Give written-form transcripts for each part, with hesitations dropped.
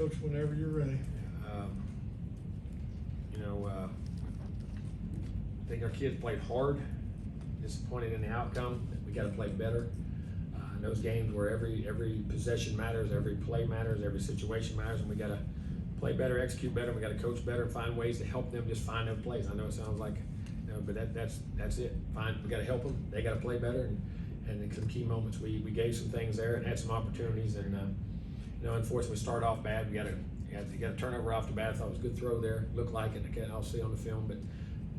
Coach, whenever you're ready. I think our kids played hard, disappointed in the outcome. We got to play better. In those games where every possession matters, every play matters, every situation matters, and we got to play better, execute better. We got to coach better, and find ways to help them just find those plays. I know it sounds like, but that's it. We got to help them. They got to play better, and in some key moments we gave some things there and had some opportunities. And unfortunately, we started off bad. We got a turnover off the bat. I thought it was a good throw there. Looked like it. I'll see on the film, but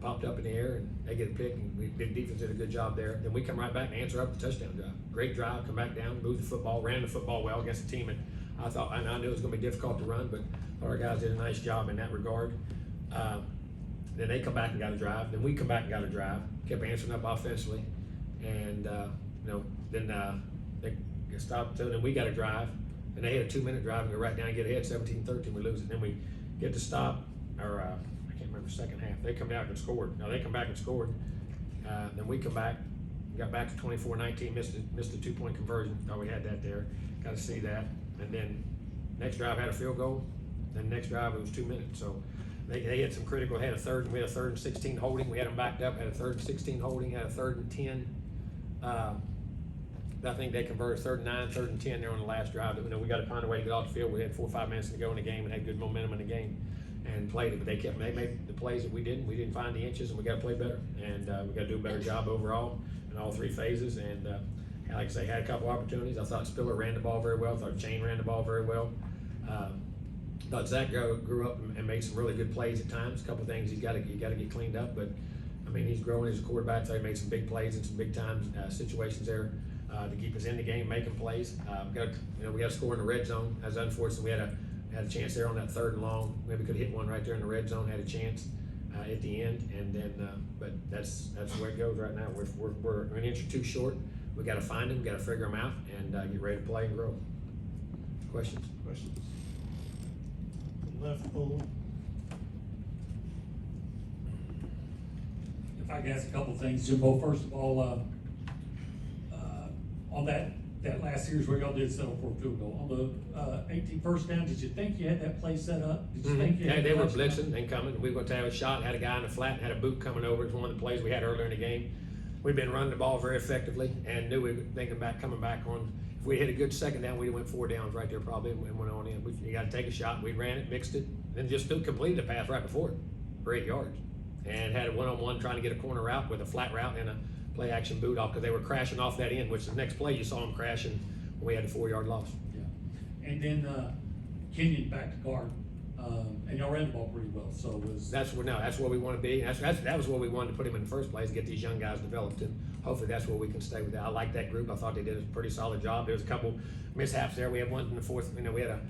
popped up in the air and they get a pick, and the defense did a good job there. Then we come right back and answer up the touchdown drive. Great drive, come back down, move the football, ran the football well against a team, and I knew it was going to be difficult to run, but our guys did a nice job in that regard. Then they come back and got a drive. Then we come back and got a drive. Kept answering up offensively, and then they stopped. So then we got a drive, and they had a 2-minute drive and go right down and get ahead 17-13. We lose it. Then we get to stop, or I can't remember, second half. They come back and scored. No, they come back and scored. Then we come back, got back to 24-19, missed a 2-point conversion. Thought we had that there. Got to see that. And then next drive had a field goal. Then next drive it was 2 minutes. So they had some critical. We had a third and 16 holding. We had them backed up. Had a third and 16 holding. Had a third and 10. I think they converted third and 9, third and 10 there on the last drive. We got to find a way to get off the field. We had 4 or 5 minutes to go in the game and had good momentum in the game and played it. But they made the plays that we didn't. We didn't find the inches, and we got to play better. And we got to do a better job overall in all 3 phases. And like I say, had a couple opportunities. I thought Spiller ran the ball very well. I thought Chain ran the ball very well. Thought Zach grew up and made some really good plays at times. A couple of things you got to get cleaned up, but I mean he's growing as a quarterback. So he made some big plays in some big time situations there to keep us in the game, making plays. We got to score in the red zone. As unfortunate, we had a chance there on that 3rd and long. Maybe could hit one right there in the red zone. Had a chance at the end, and then but that's the way it goes right now. We're an inch or 2 short. We got to find them, got to figure them out, and get ready to play and grow. Questions? Left pole. If I could ask a couple things, Jimbo. First of all, on that last series where y'all did settle for a field goal, on the 18 first down, did you think you had that play set up? Did you think you had they were blitzing and coming. We were going to have a shot, had a guy in the flat, had a boot coming over. It's one of the plays we had earlier in the game. We've been running the ball very effectively and knew we were coming back on. If we had a good second down, we'd have went 4 downs right there probably and went on in. You got to take a shot. We ran it, mixed it, then just still completed the pass right before it for 8 yards. And had a one-on-one trying to get a corner route with a flat route and a play action boot off because they were crashing off that end, which the next play you saw them crashing when we had a 4-yard loss. Yeah. And then Kenyon back to guard. And y'all ran the ball pretty well, so that's where we want to be. That was where we wanted to put him in the first place, get these young guys developed, and hopefully that's where we can stay with that. I like that group. I thought they did a pretty solid job. There was a couple mishaps there. We had one in the 4th. We had a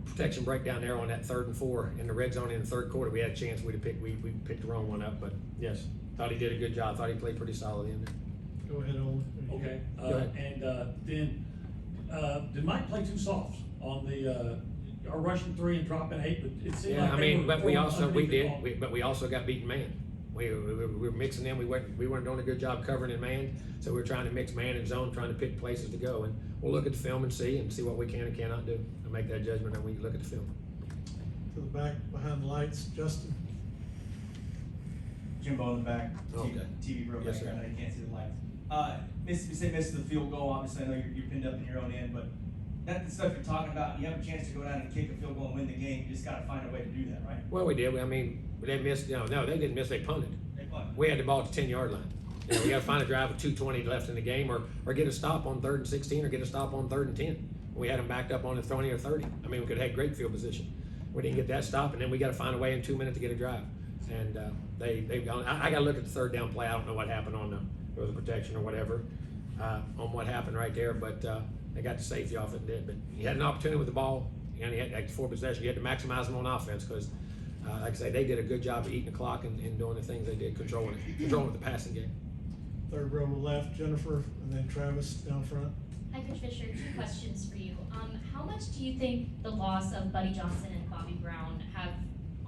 protection breakdown there on that 3rd and 4 in the red zone in the 3rd quarter. We had a chance. We picked the wrong one up, but yes, thought he did a good job. Thought he played pretty solid in there. Go ahead, Owen. Okay. Go ahead. And then did Mike play too soft on the? Our rushing 3 and dropping 8, but it seemed like we also got beaten man. We were mixing them. We weren't doing a good job covering in man, so we were trying to mix man and zone, trying to pick places to go. And we'll look at the film and see what we can and cannot do, and make that judgment when we look at the film. To the back behind the lights, Justin. Jimbo in the back. Okay. TV broke Yes, back. sir. I know you can't see the lights. Mississippi missed the field goal. Obviously, I know you're pinned up in your own end, but that's the stuff you're talking about. You have a chance to go down and kick a field goal and win the game. You just got to find a way to do that, right? Well, we did. They missed. No, they didn't miss. They punted. They punted. We had the ball at the 10-yard line. We got to find a drive with 2:20 left in the game, or get a stop on 3rd and 16, or get a stop on 3rd and 10. We had them backed up on the 20 or 30. We could have had great field position. We didn't get that stop, and then we got to find a way in 2 minutes to get a drive. And they've gone. I got to look at the 3rd down play. I don't know what happened on there was a protection or whatever on what happened right there, but they got the safety off it and did. But you had an opportunity with the ball, and you had like 4 possessions. You had to maximize them on offense because, like I say, they did a good job of eating the clock and doing the things they did, controlling the passing game. 3rd row left, Jennifer, and then Travis down front. Hi, Coach Fisher. 2 questions for you. How much do you think the loss of Buddy Johnson and Bobby Brown have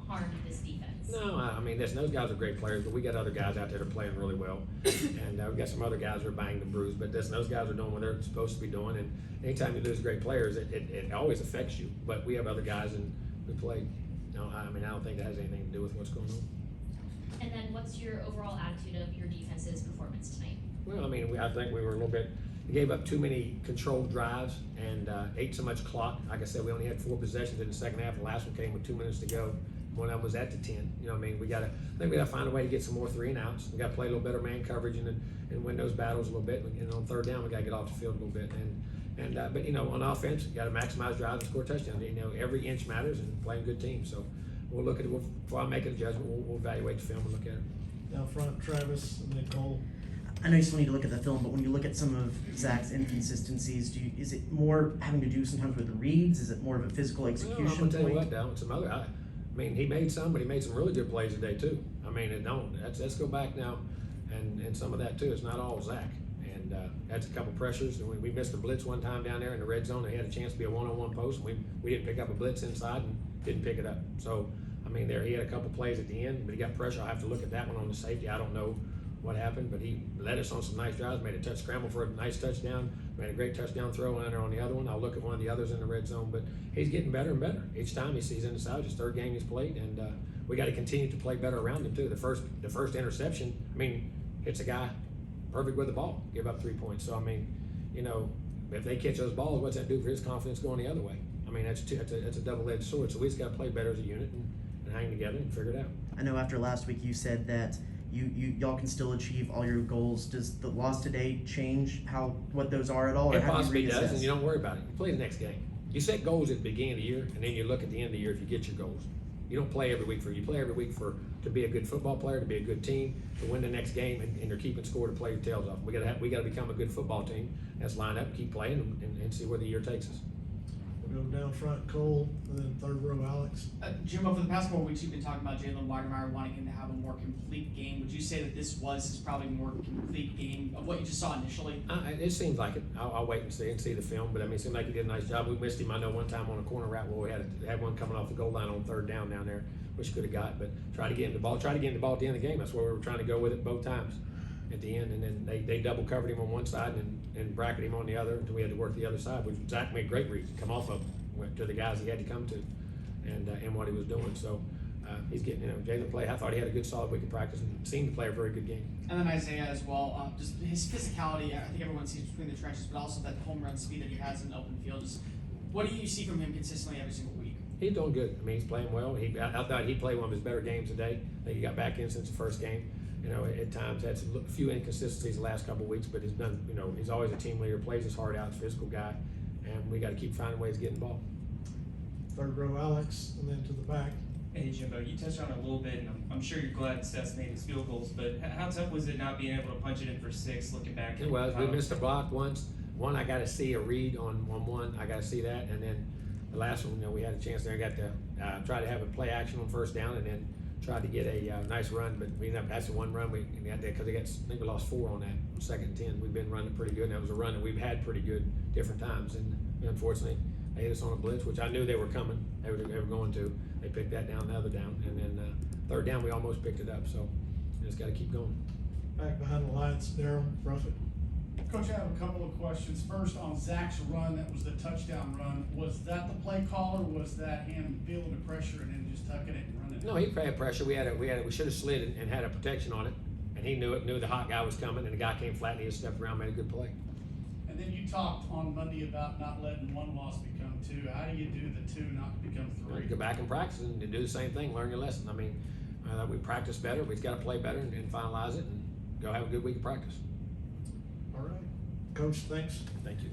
harmed this defense? No, I mean, those guys are great players, but we got other guys out there that are playing really well. And we've got some other guys that are banged and bruised, but those guys are doing what they're supposed to be doing. And anytime you lose great players, it always affects you. But we have other guys and we play. No, I mean, I don't think that has anything to do with what's going on. And then what's your overall attitude of your defense's performance tonight? Well, I mean, I think we were a little bit, we gave up too many controlled drives and ate so much clock. Like I said, we only had 4 possessions in the second half. The last one came with 2 minutes to go. One of them was at the 10. You know what I mean? I think we got to find a way to get some more 3 and outs. We got to play a little better man coverage and win those battles a little bit. And on third down, we got to get off the field a little bit. But you know, on offense, you got to maximize drives and score touchdowns. You know, every inch matters and playing good teams. So we'll look at it. Before I make a judgment, we'll evaluate the film and look at it. Down front, Travis, and then Cole. I know you still need to look at the film, but when you look at some of Zach's inconsistencies, is it more having to do sometimes with the reads? Is it more of a physical execution Well, I'm gonna tell you point? what, Dal, some other. I mean, he made some, but he made some really good plays today too. I mean, let's go back now, and some of that too. It's not all Zach, and that's a couple pressures. And we missed a blitz one time down there in the red zone. They had a chance to be a one-on-one post, and we didn't pick up a blitz inside and didn't pick it up. So I mean, he had a couple plays at the end, but he got pressure. I'll have to look at that one on the safety. I don't know what happened, but he led us on some nice drives, made a touch scramble for a nice touchdown, made a great touchdown throw under on the other one. I'll look at one of the others in the red zone, but he's getting better and better. Each time he's in the side, his 3rd game he's played, and we got to continue to play better around him too. The first interception, I mean, hits a guy perfect with the ball, give up 3 points. So I mean, you know, if they catch those balls, what's that do for his confidence going the other way? I mean, that's a double-edged sword. So we just got to play better as a unit and hang together and figure it out. I know after last week you said that y'all can still achieve all your goals. Does the loss today change what those are at all? Or It how do you possibly does, reassess? and you don't worry about it. You play the next game. You set goals at the beginning of the year, and then you look at the end of the year if you get your goals. You don't play every week you play every week to be a good football player, to be a good team, to win the next game, and you're keeping score to play your tails off. We got to become a good football team. Let's line up, keep playing, and see where the year takes us. We'll go down front, Cole, and then 3rd row, Alex. Jimbo, for the past 4 weeks, you've been talking about Jalen Weidemeyer wanting him to have a more complete game. Would you say that this was his probably more complete game of what you just saw initially? It seems like it. I'll wait and see the film, but I mean, it seemed like he did a nice job. We missed him. I know one time on a corner route where we had one coming off the goal line on 3rd down down which could have got, but try to get him the ball at the end of the game. That's where we were trying to go with it both times at the end, and then they double covered him on one side and bracketed him on the other until we had to work the other side, which Zach made great reads, come off of, went to the guys he had to come to, and what he was doing. So he's getting, Jalen played. I thought he had a good solid week of practice and seemed to play a very good game. And then Isaiah as well, just his physicality, I think everyone sees between the trenches, but also that home run speed that he has in open field. Just what do you see from him consistently every single week? He's doing good. I mean, he's playing well. I thought he played one of his better games today. I think he got back in since the first game. At times had some few inconsistencies the last couple of weeks, but he's done. He's always a team leader, plays his heart out, physical guy, and we got to keep finding ways to get involved. 3rd row, Alex, and then to the back. Hey Jimbo, you touched on it a little bit, and I'm sure you're glad Seth's made his field goals, but how tough was it not being able to punch it in for 6, looking back? It was. We missed a block once. One, I got to see a read on one. I got to see that, and then the last one, we had a chance there. I got to try to have a play action on 1st down, and then tried to get a nice run, but that's the one run we got there because I think we lost 4 on that on 2nd and 10. We've been running pretty good, and that was a run that we've had pretty good different times, and unfortunately they hit us on a blitz, which I knew they were coming. They were going to. They picked that down, the other down, and then 3rd down we almost picked it up. So just got to keep going. Back behind the lights, Daryl Ruffett. Coach, I have a couple of questions. First, on Zach's run, that was the touchdown run. Was that the play call, or was that him feeling the pressure and then just tucking it and running? No, he had pressure. We should have slid and had a protection on it, and he knew it. Knew the hot guy was coming, and the guy came flat, and he just stepped around, made a good play. And then you talked on Monday about not letting 1 loss become 2. How do you do the 2 not become 3? Go back and practice and do the same thing. Learn your lesson. I mean, we practice better. We've got to play better and finalize it, and go have a good week of practice. All right. Coach, thanks. Thank you.